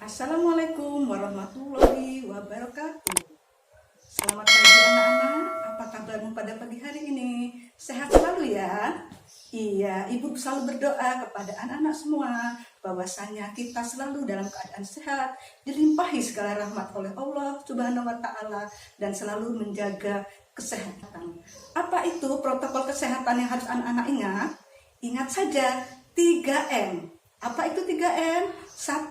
Assalamualaikum warahmatullahi wabarakatuh. Selamat pagi anak-anak, apa kabarmu pada pagi hari ini? Sehat selalu ya? Iya, ibu selalu berdoa kepada anak-anak semua bahwasanya kita selalu dalam keadaan sehat, dilimpahi segala rahmat oleh Allah Subhanahu wa taala dan selalu menjaga kesehatan. Apa itu protokol kesehatan yang harus anak-anak ingat? Ingat saja 3M. Apa itu 3M? 1.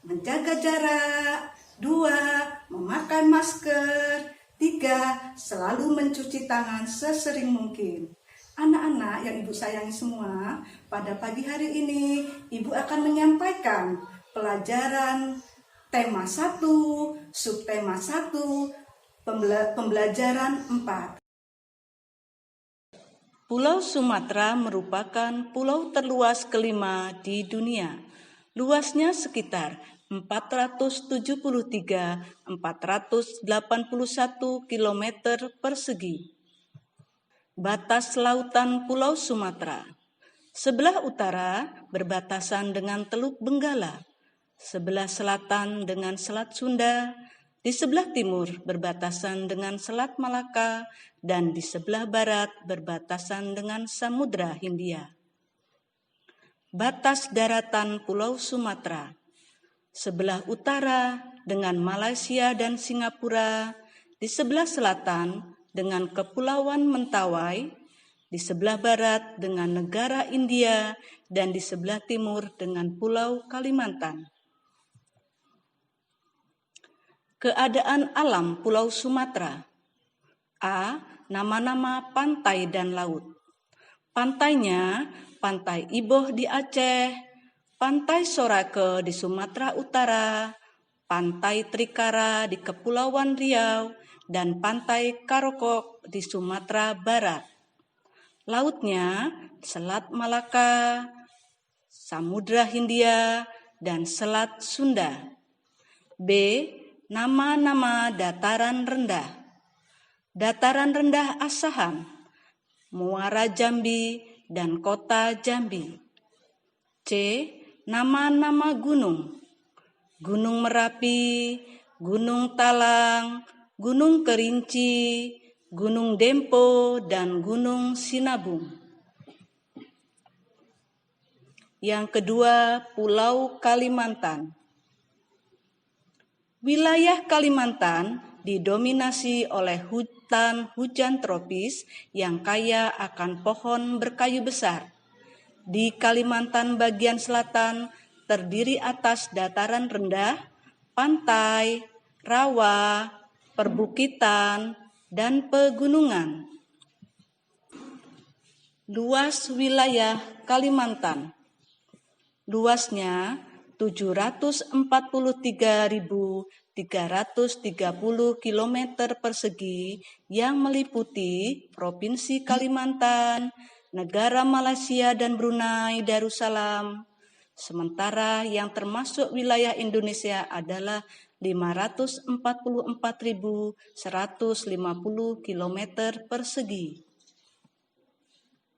Menjaga jarak. 2. Memakai masker. 3. Selalu mencuci tangan sesering mungkin. Anak-anak yang ibu sayangi semua, pada pagi hari ini ibu akan menyampaikan pelajaran tema 1, subtema 1, pembelajaran 4. Pulau Sumatera merupakan pulau terluas kelima di dunia. Luasnya sekitar 473.481 km persegi. Batas lautan Pulau Sumatera. Sebelah utara berbatasan dengan Teluk Benggala, sebelah selatan dengan Selat Sunda, di sebelah timur berbatasan dengan Selat Malaka, dan di sebelah barat berbatasan dengan Samudra Hindia. Batas daratan Pulau Sumatera. Sebelah utara dengan Malaysia dan Singapura, di sebelah selatan dengan Kepulauan Mentawai, di sebelah barat dengan negara India, dan di sebelah timur dengan Pulau Kalimantan. Keadaan alam Pulau Sumatera. A. Nama-nama pantai dan laut. Pantainya, Pantai Iboh di Aceh, Pantai Sorake di Sumatera Utara, Pantai Trikara di Kepulauan Riau, dan Pantai Karokok di Sumatera Barat. Lautnya, Selat Malaka, Samudra Hindia, dan Selat Sunda. B. Nama-nama dataran rendah. Dataran rendah Asahan, Muara Jambi, dan Kota Jambi. C. Nama-nama gunung. Gunung Merapi, Gunung Talang, Gunung Kerinci, Gunung Dempo, dan Gunung Sinabung. Yang kedua, Pulau Kalimantan. Wilayah Kalimantan didominasi oleh hutan hujan tropis yang kaya akan pohon berkayu besar. Di Kalimantan bagian selatan terdiri atas dataran rendah, pantai, rawa, perbukitan, dan pegunungan. Luas wilayah Kalimantan. Luasnya 743.330 km persegi yang meliputi Provinsi Kalimantan, negara Malaysia dan Brunei Darussalam. Sementara yang termasuk wilayah Indonesia adalah 544.150 km persegi.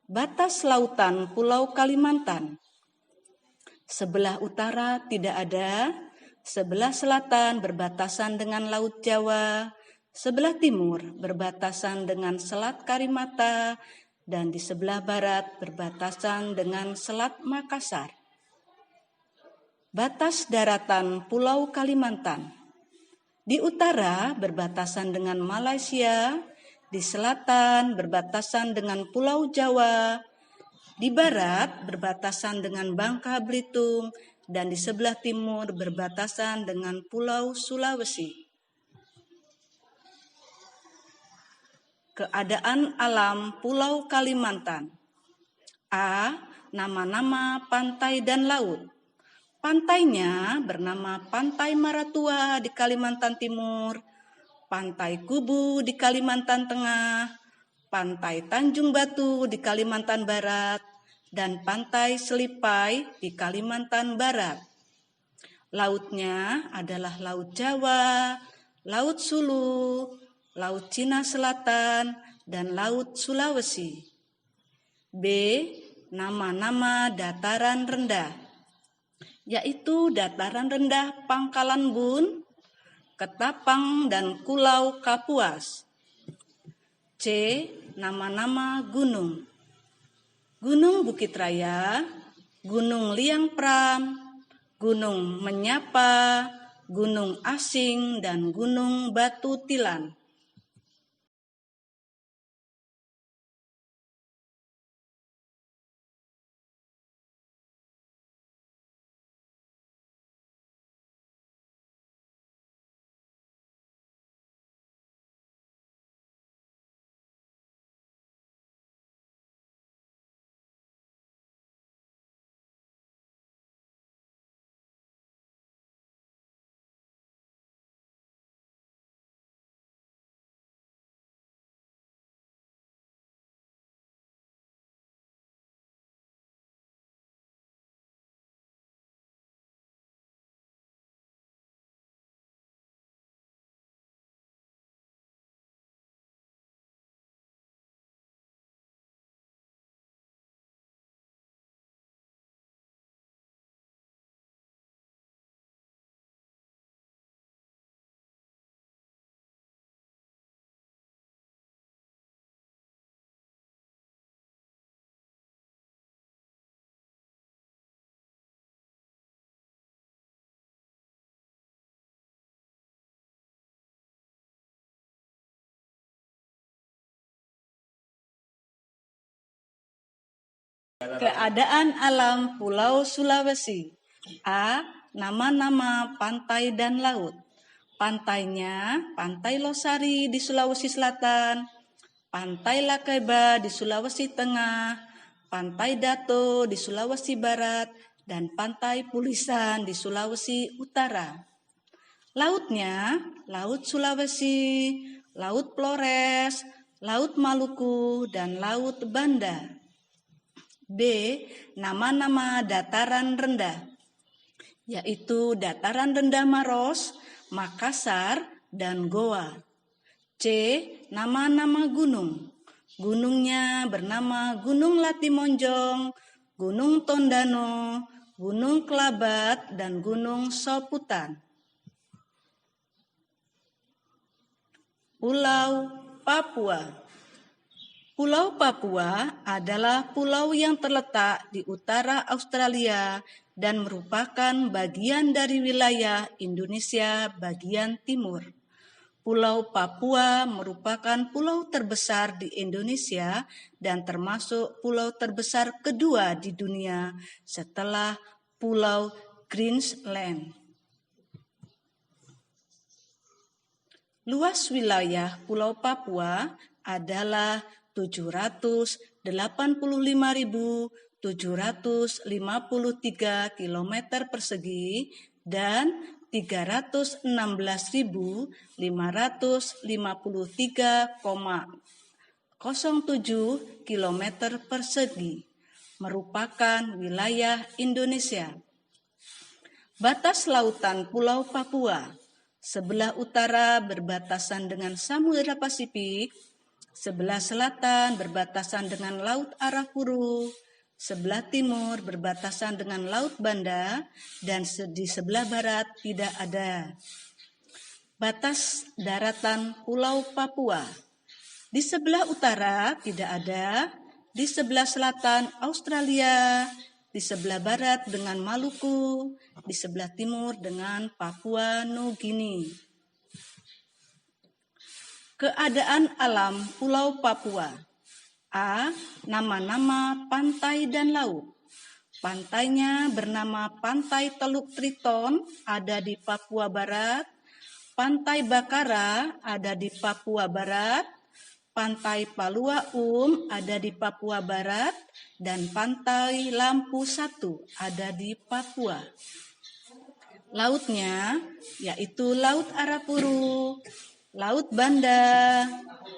Batas lautan Pulau Kalimantan. Sebelah utara tidak ada, sebelah selatan berbatasan dengan Laut Jawa, sebelah timur berbatasan dengan Selat Karimata, dan di sebelah barat berbatasan dengan Selat Makassar. Batas daratan Pulau Kalimantan. Di utara berbatasan dengan Malaysia, di selatan berbatasan dengan Pulau Jawa, di barat berbatasan dengan Bangka Belitung, dan di sebelah timur berbatasan dengan Pulau Sulawesi. Keadaan alam Pulau Kalimantan. A. Nama-nama pantai dan laut. Pantainya bernama Pantai Maratua di Kalimantan Timur, Pantai Kubu di Kalimantan Tengah, Pantai Tanjung Batu di Kalimantan Barat, dan Pantai Selipai di Kalimantan Barat. Lautnya adalah Laut Jawa, Laut Sulu, Laut Cina Selatan, dan Laut Sulawesi. B. Nama-nama dataran rendah. yaitu dataran rendah Pangkalan Bun, Ketapang, dan Pulau Kapuas. C. Nama-nama gunung. Gunung Bukit Raya, Gunung Liang Pram, Gunung Menyapa, Gunung Asing, dan Gunung Batu Tilan. Keadaan alam Pulau Sulawesi. A. Nama-nama pantai dan laut. Pantainya, Pantai Losari di Sulawesi Selatan, Pantai Lakaiba di Sulawesi Tengah, Pantai Dato di Sulawesi Barat, dan Pantai Pulisan di Sulawesi Utara. Lautnya, Laut Sulawesi, Laut Flores, Laut Maluku, dan Laut Banda. B. Nama-nama dataran rendah, yaitu dataran rendah Maros, Makassar, dan Goa. C. Nama-nama gunung. Gunungnya bernama Gunung Latimonjong, Gunung Tondano, Gunung Kelabat, dan Gunung Soputan. Pulau Papua. Pulau Papua adalah pulau yang terletak di utara Australia dan merupakan bagian dari wilayah Indonesia bagian timur. Pulau Papua merupakan pulau terbesar di Indonesia dan termasuk pulau terbesar kedua di dunia setelah Pulau Queensland. Luas wilayah Pulau Papua adalah 785.753 km persegi dan 316.553,07 km persegi, merupakan wilayah Indonesia. Batas lautan Pulau Papua. Sebelah utara berbatasan dengan Samudra Pasifik, sebelah selatan berbatasan dengan Laut Arafuru, sebelah timur berbatasan dengan Laut Banda, dan di sebelah barat tidak ada. Batas daratan Pulau Papua. Di sebelah utara tidak ada, di sebelah selatan Australia, di sebelah barat dengan Maluku, di sebelah timur dengan Papua Nugini. Keadaan alam Pulau Papua. A. Nama-nama pantai dan laut. Pantainya bernama Pantai Teluk Triton, ada di Papua Barat, Pantai Bakara, ada di Papua Barat, Pantai Palua ada di Papua Barat, dan Pantai Lampu Satu ada di Papua. Lautnya yaitu Laut Arafuru, Laut Banda,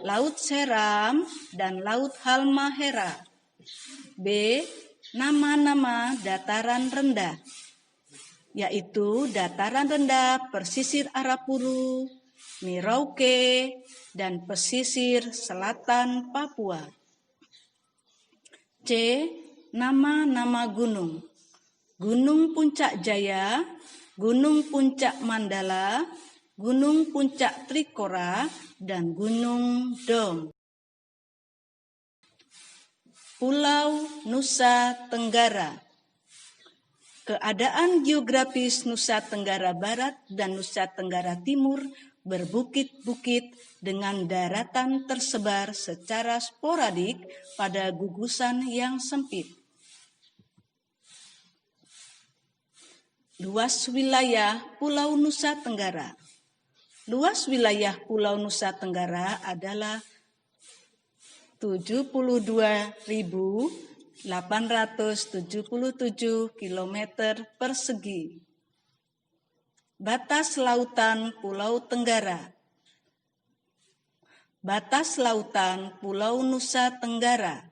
Laut Seram, dan Laut Halmahera. B. Nama-nama dataran rendah, yaitu dataran rendah pesisir Arafuru, Merauke, dan pesisir selatan Papua. C. Nama-nama gunung. Gunung Puncak Jaya, Gunung Puncak Mandala, Gunung Puncak Trikora, dan Gunung Dom. Pulau Nusa Tenggara. Keadaan geografis Nusa Tenggara Barat dan Nusa Tenggara Timur berbukit-bukit dengan daratan tersebar secara sporadik pada gugusan yang sempit. Luas wilayah Pulau Nusa Tenggara. Luas wilayah Pulau Nusa Tenggara adalah 72.877 km persegi. Batas lautan Pulau Tenggara. Batas lautan Pulau Nusa Tenggara.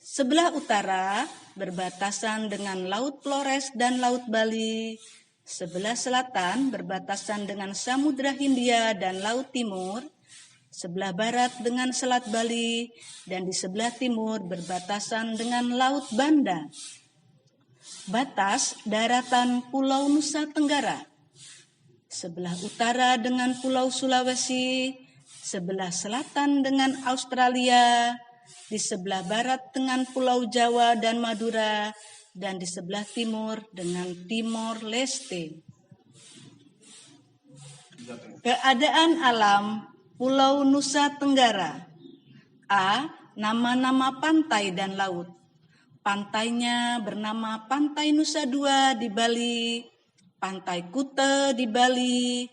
Sebelah utara berbatasan dengan Laut Flores dan Laut Bali. Sebelah selatan berbatasan dengan Samudra Hindia dan Laut Timur. Sebelah barat dengan Selat Bali, dan di sebelah timur berbatasan dengan Laut Banda. Batas daratan Pulau Nusa Tenggara. Sebelah utara dengan Pulau Sulawesi, sebelah selatan dengan Australia, di sebelah barat dengan Pulau Jawa dan Madura, dan di sebelah timur dengan Timor Leste. Keadaan alam Pulau Nusa Tenggara. A. Nama-nama pantai dan laut. Pantainya bernama Pantai Nusa Dua di Bali, Pantai Kute di Bali,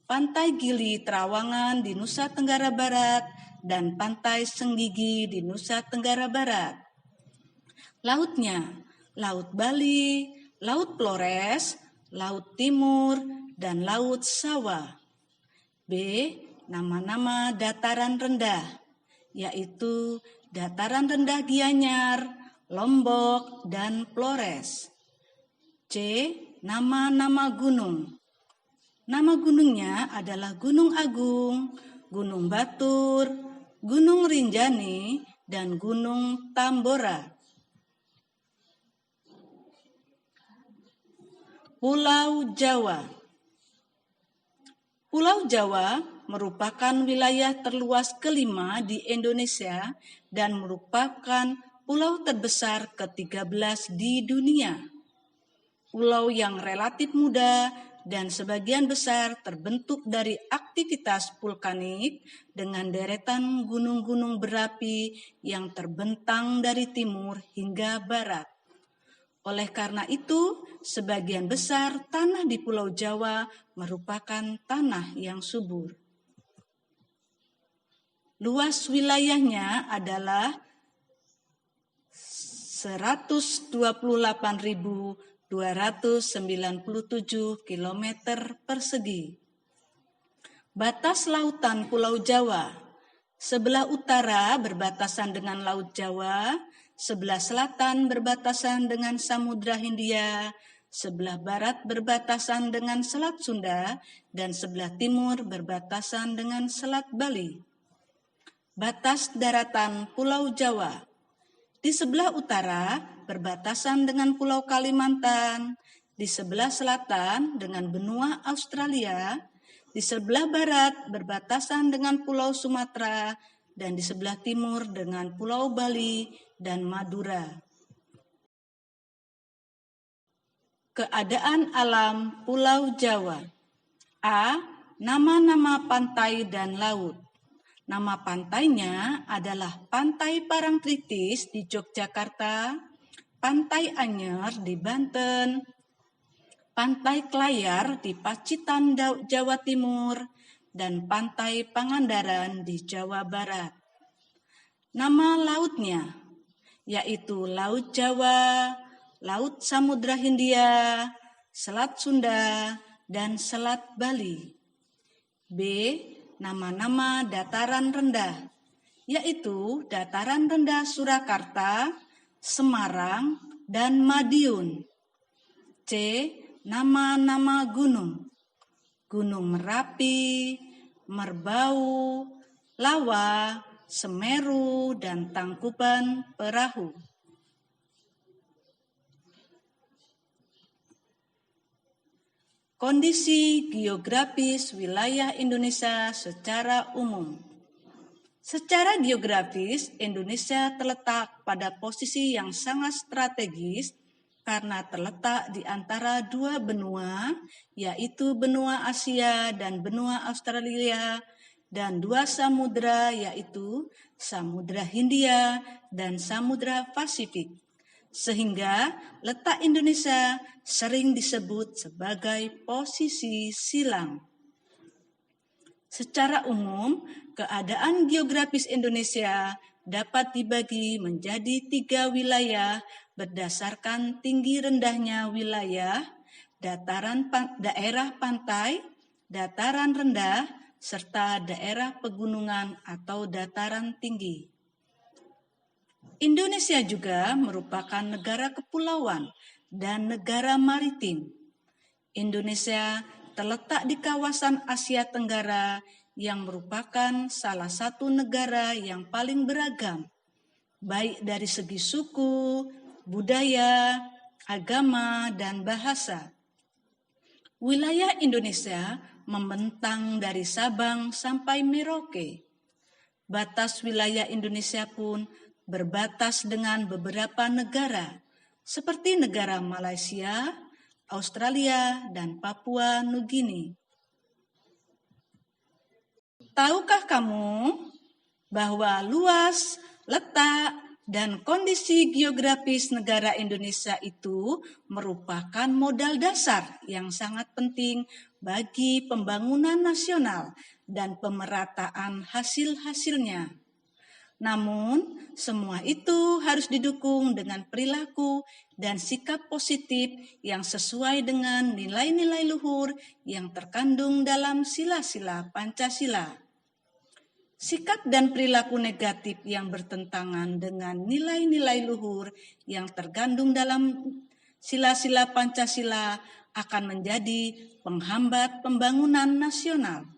Pantai Gili Trawangan di Nusa Tenggara Barat, dan Pantai Senggigi di Nusa Tenggara Barat. Lautnya, Laut Bali, Laut Flores, Laut Timur, dan Laut Sawa. B. Nama-nama dataran rendah, yaitu dataran rendah Gianyar, Lombok, dan Flores. C. Nama-nama gunung. Nama gunungnya adalah Gunung Agung, Gunung Batur, Gunung Rinjani, dan Gunung Tambora. Pulau Jawa. Pulau Jawa merupakan wilayah terluas kelima di Indonesia dan merupakan pulau terbesar ke-13 di dunia. Pulau yang relatif muda dan sebagian besar terbentuk dari aktivitas vulkanik dengan deretan gunung-gunung berapi yang terbentang dari timur hingga barat. Oleh karena itu, sebagian besar tanah di Pulau Jawa merupakan tanah yang subur. Luas wilayahnya adalah 128.297 km persegi. Batas lautan Pulau Jawa. Sebelah utara berbatasan dengan Laut Jawa, sebelah selatan berbatasan dengan Samudra Hindia, sebelah barat berbatasan dengan Selat Sunda, dan sebelah timur berbatasan dengan Selat Bali. Batas daratan Pulau Jawa. Di sebelah utara berbatasan dengan Pulau Kalimantan, di sebelah selatan dengan benua Australia, di sebelah barat berbatasan dengan Pulau Sumatera, dan di sebelah timur dengan Pulau Bali dan Madura. Keadaan alam Pulau Jawa. A. Nama-nama pantai dan laut. Nama pantainya adalah Pantai Parangtritis di Yogyakarta, Pantai Anyer di Banten, Pantai Klayar di Pacitan, Jawa Timur, dan Pantai Pangandaran di Jawa Barat. Nama lautnya yaitu Laut Jawa, Laut Samudra Hindia, Selat Sunda, dan Selat Bali. B. Nama-nama dataran rendah, yaitu Dataran Rendah Surakarta, Semarang, dan Madiun. C. Nama-nama gunung, Gunung Merapi, Merbau, Lawa, Semeru, dan Tangkuban Perahu. Kondisi geografis wilayah Indonesia secara umum. Secara geografis, Indonesia terletak pada posisi yang sangat strategis karena terletak di antara dua benua, yaitu benua Asia dan benua Australia, dan dua samudra, yaitu Samudra Hindia dan Samudra Pasifik. Sehingga letak Indonesia sering disebut sebagai posisi silang. Secara umum, keadaan geografis Indonesia dapat dibagi menjadi 3 wilayah berdasarkan tinggi rendahnya wilayah, daerah pantai, dataran rendah, serta daerah pegunungan atau dataran tinggi. Indonesia juga merupakan negara kepulauan dan negara maritim. Indonesia terletak di kawasan Asia Tenggara yang merupakan salah satu negara yang paling beragam, baik dari segi suku, budaya, agama, dan bahasa. Wilayah Indonesia membentang dari Sabang sampai Merauke. Batas wilayah Indonesia pun berbatas dengan beberapa negara, seperti negara Malaysia, Australia, dan Papua Nugini. Tahukah kamu bahwa luas, letak, dan kondisi geografis negara Indonesia itu merupakan modal dasar yang sangat penting bagi pembangunan nasional dan pemerataan hasil-hasilnya. Namun, semua itu harus didukung dengan perilaku dan sikap positif yang sesuai dengan nilai-nilai luhur yang terkandung dalam sila-sila Pancasila. Sikap dan perilaku negatif yang bertentangan dengan nilai-nilai luhur yang terkandung dalam sila-sila Pancasila akan menjadi penghambat pembangunan nasional.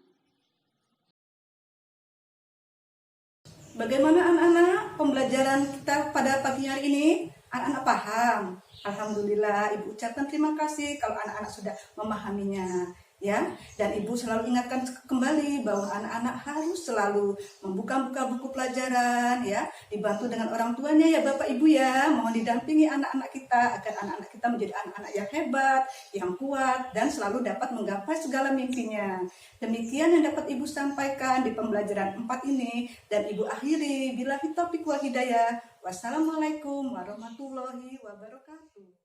Bagaimana anak-anak pembelajaran kita pada pagi hari ini? Anak-anak paham? Alhamdulillah, Ibu ucapkan terima kasih kalau anak-anak sudah memahaminya. Ya, dan Ibu selalu ingatkan kembali bahwa anak-anak harus selalu membuka-buka buku pelajaran, ya, dibantu dengan orang tuanya ya Bapak Ibu ya. Mohon didampingi anak-anak kita agar anak-anak kita menjadi anak-anak yang hebat, yang kuat, dan selalu dapat menggapai segala mimpinya. Demikian yang dapat Ibu sampaikan di pembelajaran 4 ini, dan Ibu akhiri billahi taufiq wal hidayah. Wassalamualaikum warahmatullahi wabarakatuh.